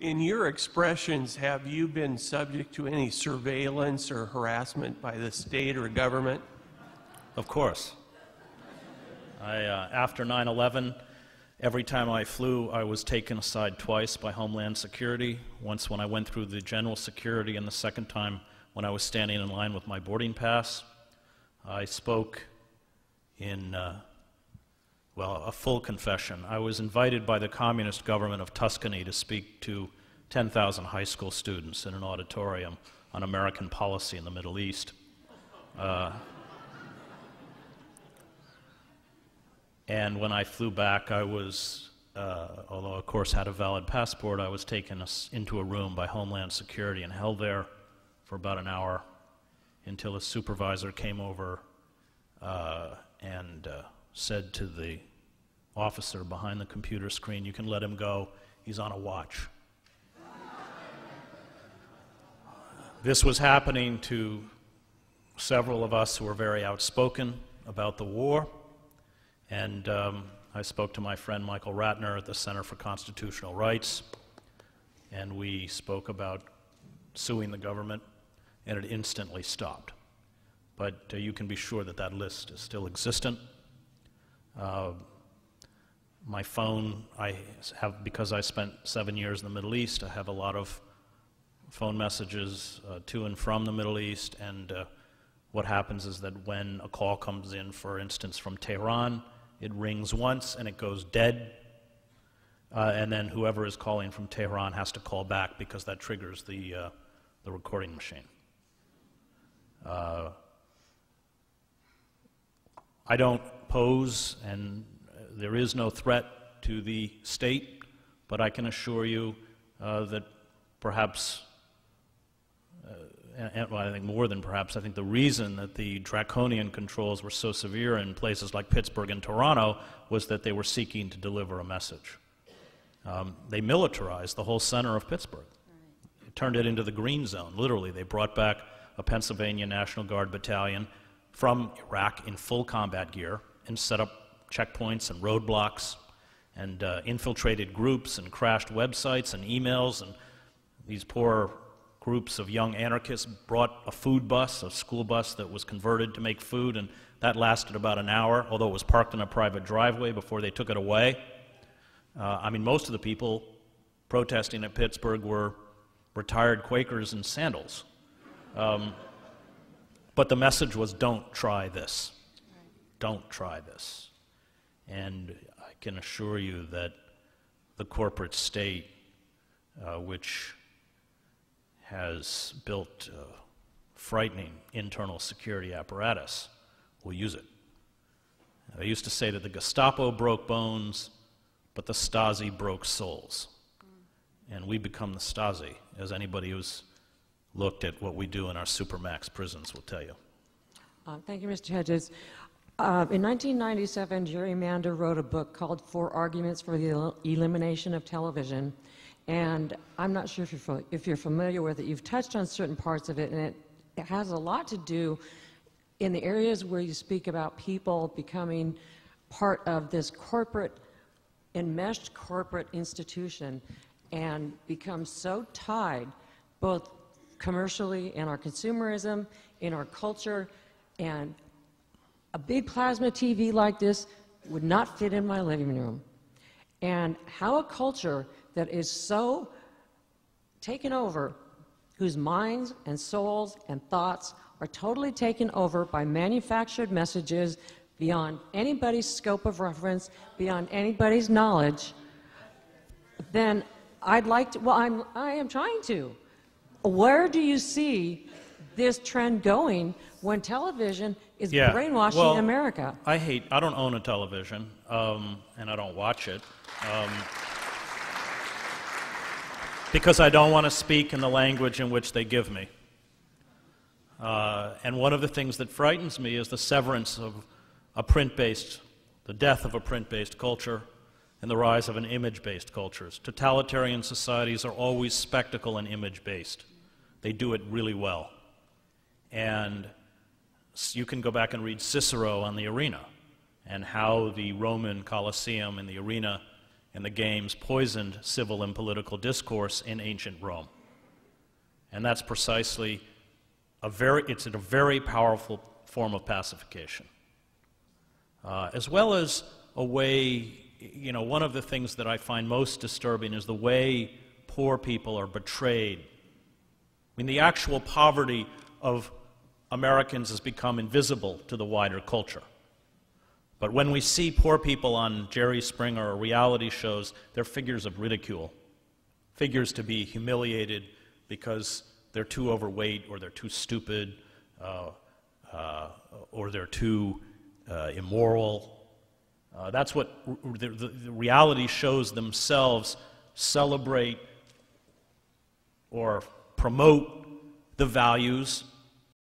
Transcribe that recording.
In your expressions, have you been subject to any surveillance or harassment by the state or government? Of course. After 9/11, every time I flew, I was taken aside twice by Homeland Security. Once when I went through the general security, and the second time when I was standing in line with my boarding pass. I spoke in, a full confession. I was invited by the communist government of Tuscany to speak to 10,000 high school students in an auditorium on American policy in the Middle East. And when I flew back, I was, although of course had a valid passport, I was taken into a room by Homeland Security and held there for about an hour until a supervisor came over and said to the officer behind the computer screen, "You can let him go, he's on a watch." This was happening to several of us who were very outspoken about the war, and I spoke to my friend Michael Ratner at the Center for Constitutional Rights, and we spoke about suing the government, and it instantly stopped. But you can be sure that that list is still existent. My phone, I have, because I spent 7 years in the Middle East, I have a lot of phone messages to and from the Middle East, and what happens is that when a call comes in, for instance, from Tehran, it rings once and it goes dead, and then whoever is calling from Tehran has to call back because that triggers the recording machine. I don't pose, and there is no threat to the state, but I can assure you that perhaps, well, I think more than perhaps, I think the reason that the draconian controls were so severe in places like Pittsburgh and Toronto was that they were seeking to deliver a message. They militarized the whole center of Pittsburgh. It turned it into the green zone, literally. They brought back a Pennsylvania National Guard battalion from Iraq in full combat gear and set up checkpoints and roadblocks and infiltrated groups and crashed websites and emails, and these poor groups of young anarchists brought a food bus, a school bus that was converted to make food, and that lasted about an hour, although it was parked in a private driveway before they took it away. I mean, most of the people protesting at Pittsburgh were retired Quakers in sandals. But the message was, don't try this. Don't try this. And I can assure you that the corporate state, which has built a frightening internal security apparatus, will use it. I used to say that the Gestapo broke bones, but the Stasi broke souls. And we become the Stasi, as anybody who's looked at what we do in our supermax prisons will tell you. Thank you, Mr. Hedges. In 1997, Jerry Mander wrote a book called 4 Arguments for the Elimination of Television. And I'm not sure if you're familiar with it. You've touched on certain parts of it, and it has a lot to do in the areas where you speak about people becoming part of this corporate, enmeshed corporate institution and become so tied, both commercially in our consumerism, in our culture, and a big plasma TV like this would not fit in my living room. And how a culture that is so taken over, whose minds and souls and thoughts are totally taken over by manufactured messages beyond anybody's scope of reference, beyond anybody's knowledge, then I'd like to, well, I am trying to. Where do you see this trend going when television is brainwashing America? I don't own a television, and I don't watch it, because I don't want to speak in the language in which they give me. And one of the things that frightens me is the severance of the death of a print-based culture and the rise of an image-based cultures. Totalitarian societies are always spectacle and image-based. They do it really well. And you can go back and read Cicero on the arena and how the Roman Colosseum and the arena and the games poisoned civil and political discourse in ancient Rome. And that's precisely it's a very powerful form of pacification. As well as a way, one of the things that I find most disturbing is the way poor people are betrayed. I mean, the actual poverty of Americans has become invisible to the wider culture. But when we see poor people on Jerry Springer or reality shows, they're figures of ridicule, figures to be humiliated because they're too overweight or they're too stupid or they're too immoral. That's what the reality shows themselves celebrate or promote the values